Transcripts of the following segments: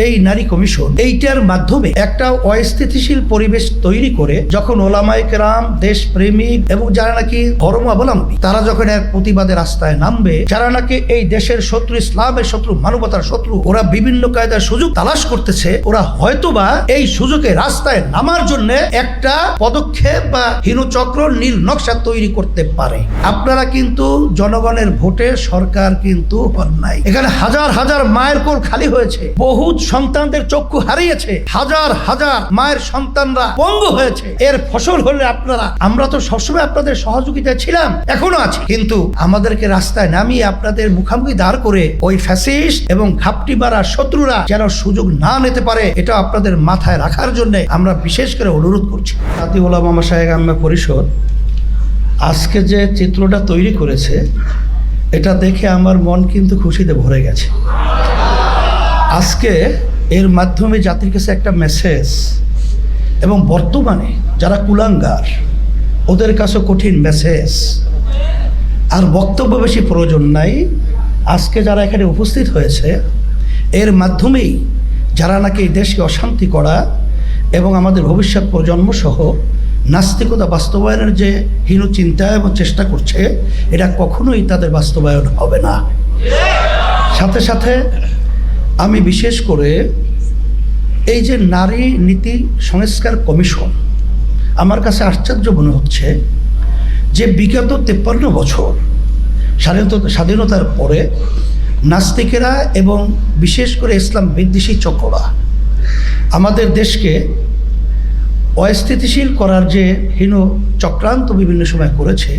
এই নারী কমিশন এইটার মাধ্যমে একটা অস্থিতিশীল পরিবেশ তৈরি করে যখন ওলামায়ে কেরাম, দেশপ্রেমিক এবং যারা নাকি ধর্মাবলম্বী তারা যখন এক প্রতিবাদের রাস্তায় নামবে, যারা নাকি এই দেশের শত্রু, ইসলামের শত্রু, মানবতার শত্রু, ওরা বিভিন্ন কায়দার সুযোগ তালাশ করতেছে, ওরা হয়তোবা এই সুযোগে রাস্তায় নামার জন্য একটা পদক্ষেপ বা হীনচক্র, নীল নকশা তৈরি করতে পারে। আপনারা কিন্তু জনগণের ভোটে সরকার কিন্তু হন নাই। এখানে হাজার হাজার মায়ের কোল খালি হয়েছে, বহু সন্তানদের চক্ষু হারিয়েছে, হাজার হাজার মায়ের সন্তানরা পঙ্গু হয়েছে। এর ফসল হলে আপনারা, আমরা তো সবসময় আপনাদের সহযোগিতায় ছিলাম, এখনো আছি, কিন্তু আমাদেরকে রাস্তায় নামিয়ে আপনাদের মুখামুখি দাঁড় করে ওই ফ্যাসিস্ট এবং ঘাপটি মারা শত্রুরা যেন সুযোগ না নিতে পারে, এটা আপনাদের মাথায় রাখার জন্য আমরা বিশেষ করে অনুরোধ করছি। জাতীয় উলামা মাশায়েখ আম্মা পরিষদ আজকে যে চিত্রটা তৈরি করেছে, এটা দেখে আমার মন কিন্তু খুশিতে ভরে গেছে। আজকে এর মাধ্যমে জাতির কাছে একটা মেসেজ, এবং বর্তমানে যারা কুলাঙ্গার ওদের কাছে কঠিন মেসেজ। আর বক্তব্য বেশি প্রয়োজন নাই। আজকে যারা এখানে উপস্থিত হয়েছে, এর মাধ্যমেই যারা নাকি এই দেশকে অশান্তি করা এবং আমাদের ভবিষ্যৎ প্রজন্ম সহ নাস্তিকতা বাস্তবায়নের যে হীন চিন্তা এবং চেষ্টা করছে, এটা কখনোই তাদের বাস্তবায়ন হবে না। সাথে সাথে আমি বিশেষ করে এই যে নারী নীতি সংস্কার কমিশন, আমার কাছে আশ্চর্য মনে হচ্ছে যে বিগত 53 বছর স্বাধীনতার পরে নাস্তিকেরা এবং বিশেষ করে ইসলাম বিদ্বেষী চক্ররা আমাদের দেশকে অস্থিতিশীল করার যে হীন চক্রান্ত বিভিন্ন সময় করেছে,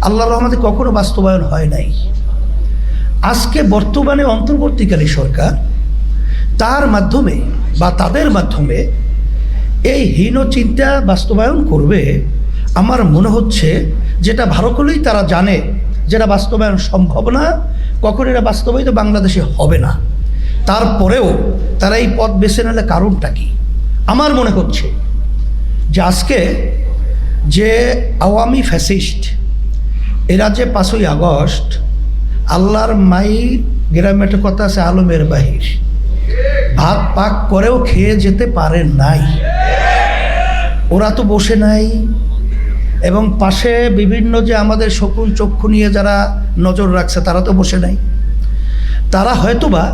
আল্লাহর রহমতে কখনো বাস্তবায়ন হয় নাই। আজকে বর্তমানে অন্তর্বর্তীকালী সরকার তার মাধ্যমে বা তাদের মাধ্যমে এই হীন চিন্তা বাস্তবায়ন করবে। আমার মনে হচ্ছে যেটা ভালো করেই তারা জানে যেটা বাস্তবায়ন সম্ভব না, কখন এটা বাস্তবায়িত বাংলাদেশে হবে না, তারপরেও তারা এই পথ বেছে নিলে কারণটা কি? আমার মনে হচ্ছে যে আজকে যে আওয়ামী ফ্যাসিস্ট এরা যে 5ই আগস্ট আল্লাহর মাই গ্রামে একটা কথা আছে, আলমের বাহির, ভাত পাক করেও খেয়ে যেতে পারে নাই। ওরা তো বসে নাই, এবং পাশে বিভিন্ন যে আমাদের শকুন চক্ষু নিয়ে যারা নজর রাখছে তারা তো বসে নাই। তারা হয়তোবা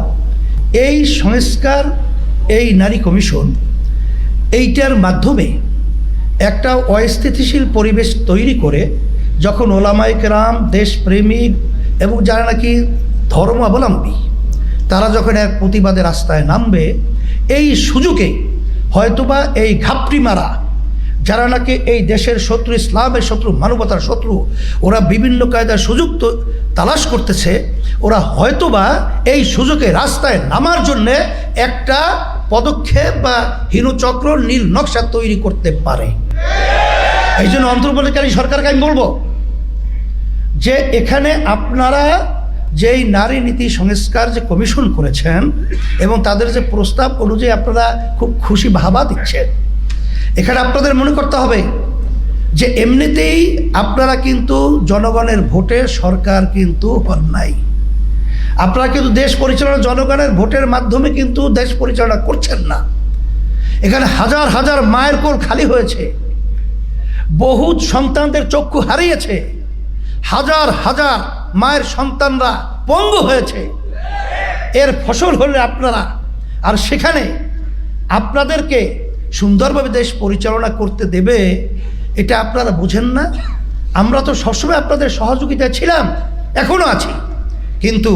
এই সংস্কার, এই নারী কমিশন এইটার মাধ্যমে একটা অস্থিতিশীল পরিবেশ তৈরি করে যখন ওলামায়ে কেরাম, দেশপ্রেমিক এবং যারা নাকি ধর্মাবলম্বী তারা যখন এক প্রতিবাদের রাস্তায় নামবে, এই সুযোগে হয়তোবা এই ঘাপটি মারা যারা নাকি এই দেশের শত্রু, ইসলামের শত্রু, মানবতার শত্রু, ওরা বিভিন্ন কায়দার সুযোগ তালাশ করতেছে, ওরা হয়তোবা এই সুযোগে রাস্তায় নামার জন্যে একটা পদক্ষেপ বা হীনচক্র, নীল নকশা তৈরি করতে পারে। এই জন্য অন্তর্বর্তীকালী সরকারকে আমি বলবো যে এখানে আপনারা যেই নারী নীতি সংস্কার যে কমিশন করেছেন এবং তাদের যে প্রস্তাব অনুযায়ী আপনারা খুব খুশি ভাবা দিচ্ছেন, এখানে আপনাদের মনে করতে হবে যে এমনিতেই আপনারা কিন্তু জনগণের ভোটে সরকার কিন্তু হন নাই। আপনারা কিন্তু দেশ পরিচালনা জনগণের ভোটের মাধ্যমে কিন্তু দেশ পরিচালনা করছেন না। এখানে হাজার হাজার মায়ের কোল খালি হয়েছে, বহু সন্তানদের চক্ষু হারিয়েছে, হাজার হাজার মায়ের সন্তানরা পঙ্গু হয়েছে। এর ফসল হলে আপনারা, আর সেখানে আপনাদেরকে সুন্দরভাবে দেশ পরিচালনা করতে দেবে, এটা আপনারা বুঝেন না। আমরা তো সবসময় আপনাদের সহযোগিতায় ছিলাম, এখনো আছি, কিন্তু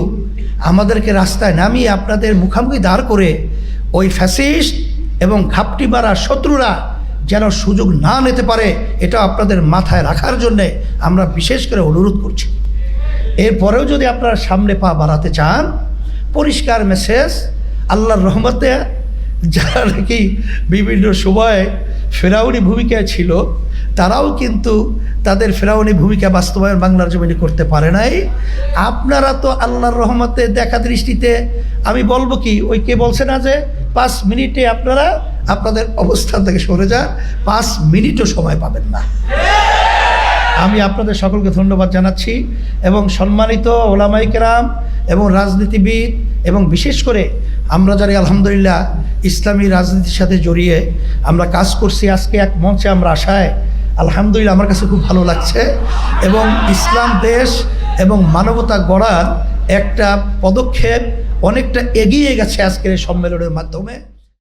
আমাদেরকে রাস্তায় নামিয়ে আপনাদের মুখামুখি দাঁড় করে ওই ফ্যাসিস্ট এবং ঘাপটি মারা শত্রুরা যেন সুযোগ না নিতে পারে, এটা আপনাদের মাথায় রাখার জন্যে আমরা বিশেষ করে অনুরোধ করছি। এরপরেও যদি আপনারা সামনে পা বাড়াতে চান, পরিষ্কার মেসেজ, আল্লাহর রহমতে যারা নাকি বিভিন্ন সময় ফেরাউনি ভূমিকায় ছিল, তারাও কিন্তু তাদের ফেরাউনি ভূমিকা বাস্তবায়ন বাংলার জমিনে করতে পারে নাই। আপনারা তো আল্লাহর রহমতে দেখা দৃষ্টিতে, আমি বলবো কি, ওই কে বলছে না যে 5 মিনিটে আপনারা আপনাদের অবস্থান থেকে সরে যান, 5 মিনিটও সময় পাবেন না। আমি আপনাদের সকলকে ধন্যবাদ জানাচ্ছি, এবং সম্মানিত ওলামায়ে কেরাম এবং রাজনীতিবিদ এবং বিশেষ করে আমরা যারা আলহামদুলিল্লাহ ইসলামী রাজনীতির সাথে জড়িয়ে আমরা কাজ করছি, আজকে এক মঞ্চে আমরা আসায় আলহামদুলিল্লাহ আমার কাছে খুব ভালো লাগছে। এবং ইসলাম দেশ এবং মানবতা গড়ার একটা পদক্ষেপ অনেকটা এগিয়ে গেছে আজকের এই সম্মেলনের মাধ্যমে।